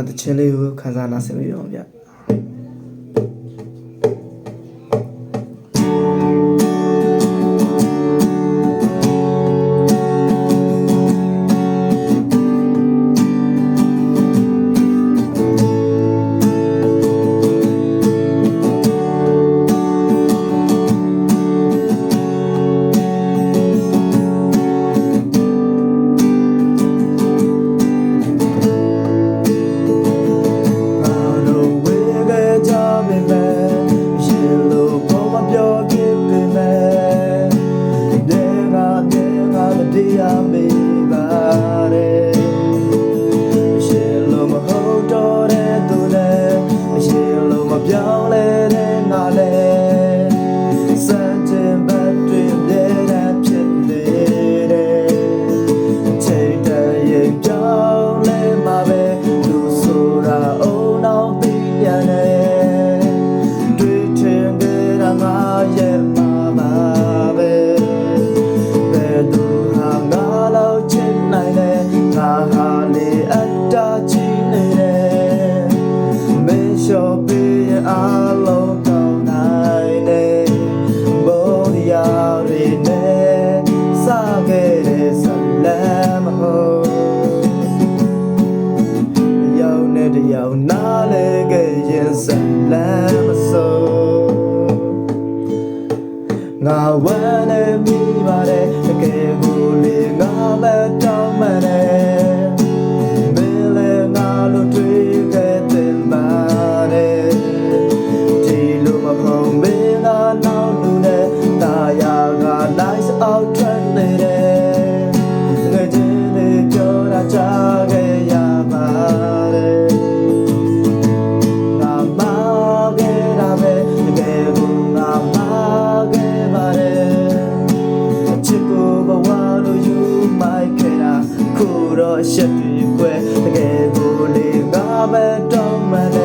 တချင်းလေးကိုခန်းစားနာဆင်ပြီးတော့ဗျငါဝမ်းနေမိပါတယ်တကယ်ကိုလေငါပဲတောင်းမှန်တယ်မင်းလည်းငါလိုတွေ့ခဲ့တဲ့ပါတယ်ဒီလိုမဟုတ်မင်းကနောက်လူနဲ့တာယာက nice out trend နေတယ်ငါချင်းလေးပြောတာချခဲ့ရပါတယ်ရှက်တွေကွယ်တကယ်ကိုလေငါပဲတောင်းမှန်တ